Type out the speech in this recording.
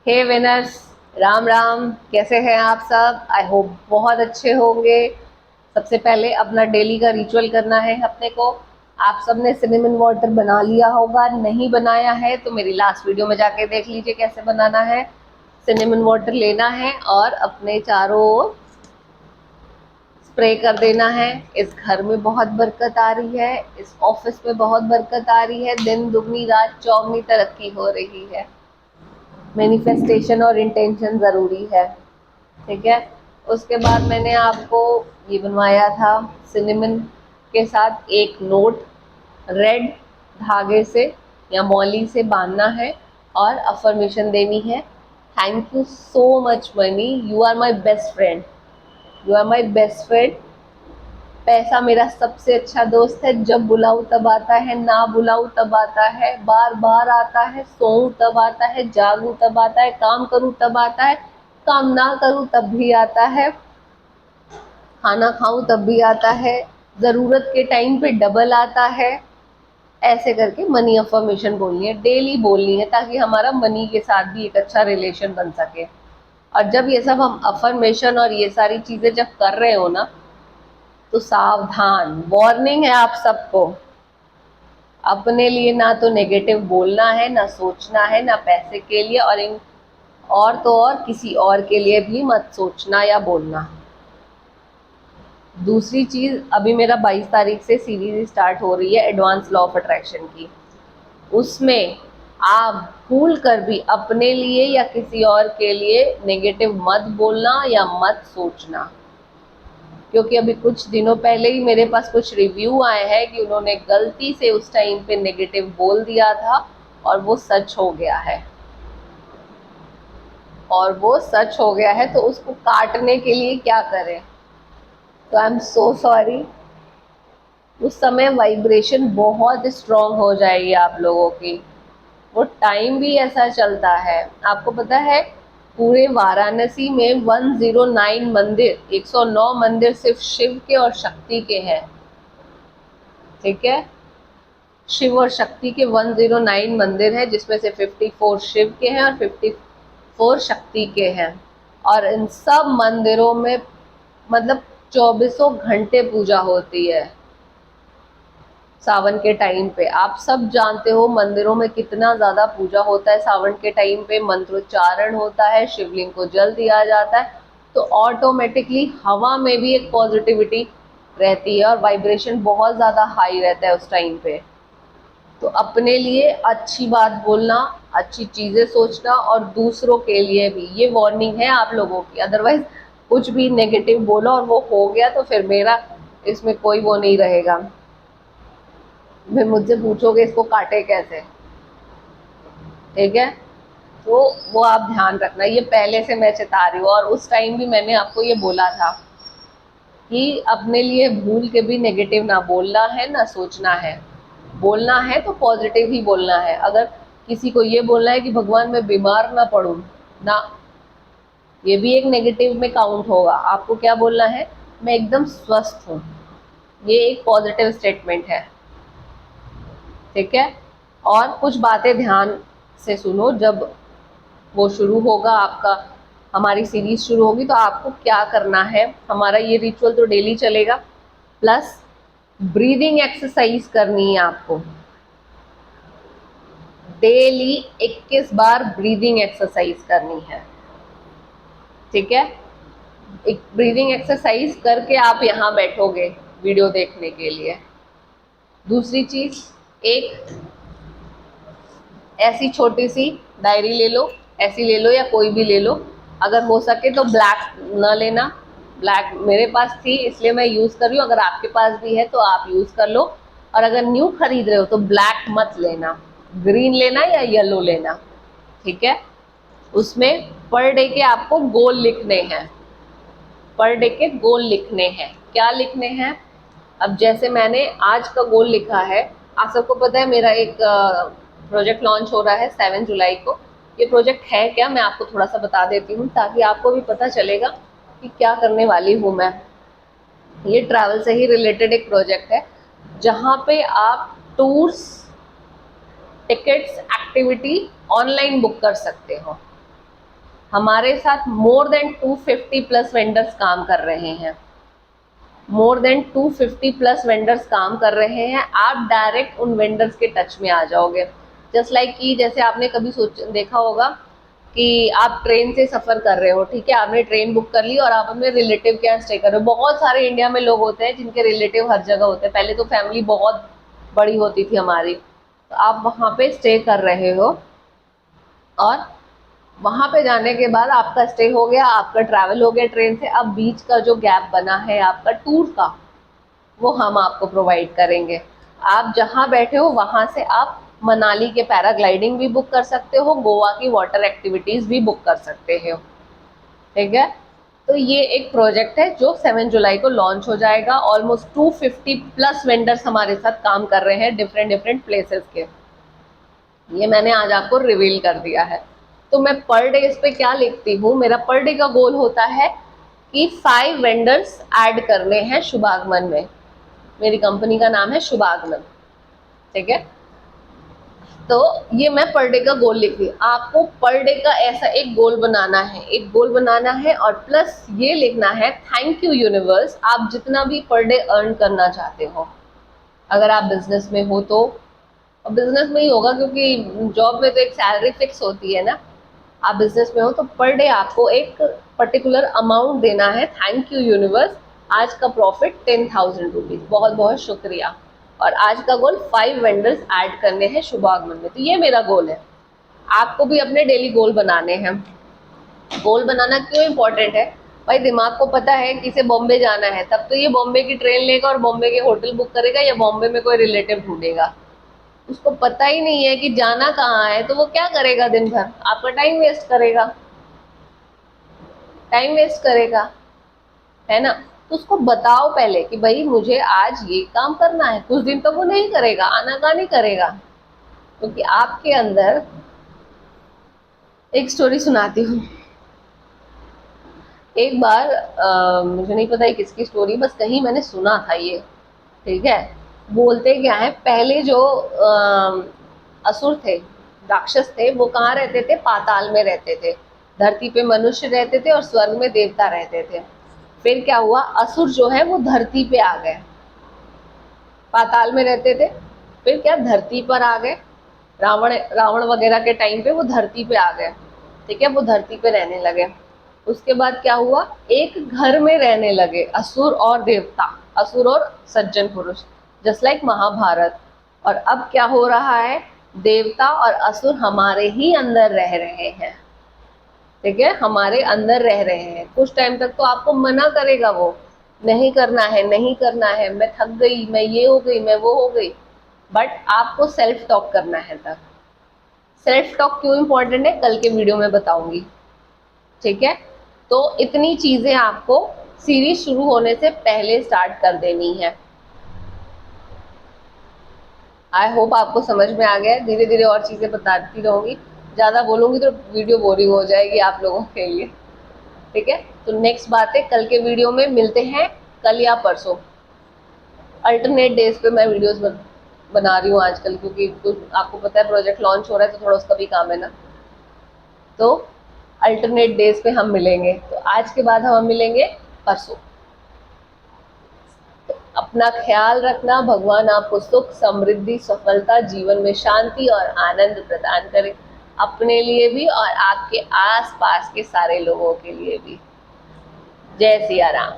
हे winners, Ram Ram. कैसे हैं आप सब? आई होप बहुत अच्छे होंगे। सबसे पहले अपना डेली का रिचुअल करना है अपने को। आप सबने सिनेमन वाटर बना लिया होगा, नहीं बनाया है तो मेरी लास्ट वीडियो में जाके देख लीजिए कैसे बनाना है। सिनेमन वाटर लेना है और अपने चारों ओर स्प्रे कर देना है। इस घर में बहुत बरकत आ रही है, इस ऑफिस में बहुत बरकत आ रही है, दिन दुगनी रात चौगनी तरक्की हो रही है। मैनिफेस्टेशन और इंटेंशन ज़रूरी है, ठीक है। उसके बाद मैंने आपको ये बनवाया था सिनेमन के साथ एक नोट, रेड धागे से या मौली से बांधना है और अफर्मेशन देनी है। Thank you so much money, you are my best friend, you are my best friend. पैसा मेरा सबसे अच्छा दोस्त है, जब बुलाऊं तब आता है, ना बुलाऊं तब आता है, बार बार आता है, सोऊं तब आता है, जागूं तब आता है, काम करूं तब आता है, काम ना करूं तब भी आता है, खाना खाऊं तब भी आता है, ज़रूरत के टाइम पे डबल आता है। ऐसे करके मनी अफर्मेशन बोलनी है, डेली बोलनी है, ताकि हमारा मनी के साथ भी एक अच्छा रिलेशन बन सके। और जब ये सब हम अफर्मेशन और ये सारी चीज़ें जब कर रहे हो ना, तो सावधान, वार्निंग है आप सबको। अपने लिए ना तो नेगेटिव बोलना है, ना सोचना है, ना पैसे के लिए, और तो और किसी और के लिए भी मत सोचना या बोलना। दूसरी चीज़, अभी मेरा 22 तारीख से सीरीज स्टार्ट हो रही है एडवांस लॉ ऑफ अट्रैक्शन की। उसमें आप भूल कर भी अपने लिए या किसी और के लिए नेगेटिव मत बोलना या मत सोचना। क्योंकि अभी कुछ दिनों पहले ही मेरे पास कुछ रिव्यू आए हैं कि उन्होंने गलती से उस टाइम पे नेगेटिव बोल दिया था और वो सच हो गया है। तो उसको काटने के लिए क्या करें? तो आई एम सो सॉरी। उस समय वाइब्रेशन बहुत स्ट्रांग हो जाएगी आप लोगों की। वो टाइम भी ऐसा चलता है, आपको पता है। पूरे वाराणसी में 109 मंदिर, 109 मंदिर सिर्फ शिव के और शक्ति के हैं, ठीक है। शिव और शक्ति के 109 मंदिर हैं, जिसमें से 54 शिव के हैं और 54 शक्ति के हैं। और इन सब मंदिरों में मतलब 24 घंटे पूजा होती है सावन के टाइम पे। आप सब जानते हो मंदिरों में कितना ज़्यादा पूजा होता है सावन के टाइम पे, मंत्रोच्चारण होता है, शिवलिंग को जल दिया जाता है, तो ऑटोमेटिकली हवा में भी एक पॉजिटिविटी रहती है और वाइब्रेशन बहुत ज़्यादा हाई रहता है उस टाइम पे। तो अपने लिए अच्छी बात बोलना, अच्छी चीज़ें सोचना, और दूसरों के लिए भी, ये वार्निंग है आप लोगों की। अदरवाइज कुछ भी नेगेटिव बोलो और वो हो गया तो फिर मेरा इसमें कोई वो नहीं रहेगा। फिर मुझसे पूछोगे इसको काटे कैसे, ठीक है। तो वो आप ध्यान रखना, ये पहले से मैं चेता रही हूँ। और उस टाइम भी मैंने आपको ये बोला था कि अपने लिए भूल के भी नेगेटिव ना बोलना है, ना सोचना है। बोलना है तो पॉजिटिव ही बोलना है। अगर किसी को ये बोलना है कि भगवान मैं बीमार ना पड़ूं ना, ये भी एक नेगेटिव में काउंट होगा। आपको क्या बोलना है? मैं एकदम स्वस्थ हूँ, ये एक पॉजिटिव स्टेटमेंट है, ठीक है। और कुछ बातें ध्यान से सुनो। जब वो शुरू होगा आपका, हमारी सीरीज शुरू होगी, तो आपको क्या करना है, हमारा ये रिचुअल तो डेली चलेगा, प्लस ब्रीदिंग एक्सरसाइज करनी है आपको। डेली 21 बार ब्रीदिंग एक्सरसाइज करनी है, ठीक है। एक ब्रीदिंग एक्सरसाइज करके आप यहाँ बैठोगे वीडियो देखने के लिए। दूसरी चीज, एक ऐसी छोटी सी डायरी ले लो, ऐसी ले लो या कोई भी ले लो। अगर हो सके तो ब्लैक न लेना, ब्लैक मेरे पास थी इसलिए मैं यूज़ कर रही हूँ। अगर आपके पास भी है तो आप यूज़ कर लो। और अगर न्यू खरीद रहे हो तो ब्लैक मत लेना, ग्रीन लेना या येलो लेना, ठीक है। उसमें पर डे के आपको गोल लिखने हैं, पर डे के गोल लिखने हैं। क्या लिखने हैं? अब जैसे मैंने आज का गोल लिखा है, आप सबको पता है मेरा एक प्रोजेक्ट लॉन्च हो रहा है 7 जुलाई को। ये प्रोजेक्ट है क्या, मैं आपको थोड़ा सा बता देती हूँ ताकि आपको भी पता चलेगा कि क्या करने वाली हूँ मैं। ये ट्रैवल से ही रिलेटेड एक प्रोजेक्ट है, जहाँ पे आप tours, tickets, activity online book कर सकते हो। हमारे साथ मोर देन 250 प्लस वेंडर्स काम कर रहे हैं, मोर देन 250 प्लस वेंडर्स काम कर रहे हैं। आप डायरेक्ट उन वेंडर्स के टच में आ जाओगे। जस्ट लाइक कि जैसे आपने कभी देखा होगा कि आप ट्रेन से सफ़र कर रहे हो, ठीक है, आपने ट्रेन बुक कर ली और आप अपने रिलेटिव के यहाँ स्टे कर रहे हो। बहुत सारे इंडिया में लोग होते हैं जिनके रिलेटिव हर जगह होते हैं। पहले तो फैमिली बहुत बड़ी होती थी हमारी, तो आप वहाँ पे स्टे कर रहे हो और वहाँ पे जाने के बाद आपका स्टे हो गया, आपका ट्रैवल हो गया ट्रेन से। अब बीच का जो गैप बना है आपका टूर का, वो हम आपको प्रोवाइड करेंगे। आप जहाँ बैठे हो वहाँ से आप मनाली के पैराग्लाइडिंग भी बुक कर सकते हो, गोवा की वाटर एक्टिविटीज़ भी बुक कर सकते हो, ठीक है। तो ये एक प्रोजेक्ट है जो 7 जुलाई को लॉन्च हो जाएगा। ऑलमोस्ट 250 प्लस वेंडर्स हमारे साथ काम कर रहे हैं डिफरेंट डिफरेंट प्लेसेस के। ये मैंने आज आपको रिवील कर दिया है। तो मैं पर डे इस पे क्या लिखती हूँ, मेरा पर डे का गोल होता है कि 5 वेंडर्स ऐड करने हैं शुभागमन में। मेरी कंपनी का नाम है शुभागमन, ठीक है। तो ये मैं पर डे का गोल लिख दी। आपको पर डे का ऐसा एक गोल बनाना है, एक गोल बनाना है और प्लस ये लिखना है थैंक यू यूनिवर्स, आप जितना भी पर डे अर्न करना चाहते हो। अगर आप बिजनेस में हो तो बिजनेस में ही होगा, क्योंकि जॉब में तो एक सैलरी फिक्स होती है ना। आप बिजनेस में हो तो पर डे आपको एक पर्टिकुलर अमाउंट देना है। थैंक यू यूनिवर्स, आज का प्रॉफिट 10,000 रुपीज़, बहुत बहुत शुक्रिया। और आज का गोल 5 वेंडर्स ऐड करने हैं शुभागमन में। तो ये मेरा गोल है। आपको भी अपने डेली गोल बनाने हैं। गोल बनाना क्यों इम्पोर्टेंट है भाई? दिमाग को पता है कि इसे बॉम्बे जाना है, तब तो ये बॉम्बे की ट्रेन लेगा और बॉम्बे के होटल बुक करेगा या बॉम्बे में कोई रिलेटिव ढूंढेगा। उसको पता ही नहीं है कि जाना कहाँ है, तो वो क्या करेगा? दिन भर आपका टाइम वेस्ट करेगा, टाइम वेस्ट करेगा, है ना। तो उसको बताओ पहले कि भाई मुझे आज ये काम करना है। कुछ दिन तो वो नहीं करेगा, आनाकानी करेगा, क्योंकि आपके अंदर एक स्टोरी सुनाती हूँ। एक बार मुझे नहीं पता है किसकी स्टोरी, बस कहीं मैंने सुना था ये, ठीक है। बोलते क्या है, पहले जो असुर थे, राक्षस थे, वो कहाँ रहते थे? पाताल में रहते थे। धरती पे मनुष्य रहते थे और स्वर्ग में देवता रहते थे। फिर क्या हुआ, असुर जो है वो धरती पे आ गए। पाताल में रहते थे, फिर क्या धरती पर आ गए। रावण रावण वगैरह के टाइम पे वो धरती पे आ गए, ठीक है। वो धरती पे रहने लगे। उसके बाद क्या हुआ, एक घर में रहने लगे असुर और देवता, असुर और सज्जन पुरुष, जस्ट लाइक महाभारत। और अब क्या हो रहा है, देवता और असुर हमारे ही अंदर रह रहे हैं, ठीक है, हमारे अंदर रह रहे हैं। कुछ टाइम तक तो आपको मना करेगा वो, नहीं करना है, नहीं करना है, मैं थक गई, मैं ये हो गई, मैं वो हो गई। बट आपको सेल्फ टॉक करना है। तब सेल्फ टॉक क्यों इंपॉर्टेंट है, कल के वीडियो में बताऊंगी, ठीक है। तो इतनी चीजें आपको सीरीज शुरू होने से पहले स्टार्ट कर देनी है। आई होप आपको समझ में आ गया। धीरे धीरे और चीजें बताती रहूंगी, ज्यादा बोलूंगी तो वीडियो बोरिंग हो जाएगी आप लोगों के लिए, ठीक है। तो नेक्स्ट बात है, कल के वीडियो में मिलते हैं, कल या परसों। अल्टरनेट डेज पे मैं वीडियोस बना रही हूँ आजकल, क्योंकि आपको पता है प्रोजेक्ट लॉन्च हो रहा है तो थोड़ा उसका भी काम है ना। तो अल्टरनेट डेज पे हम मिलेंगे। तो आज के बाद हम मिलेंगे परसों। तो अपना ख्याल रखना। भगवान आपको सुख, समृद्धि, सफलता, जीवन में शांति और आनंद प्रदान करे, अपने लिए भी और आपके आस पास के सारे लोगों के लिए भी। जय सिया राम।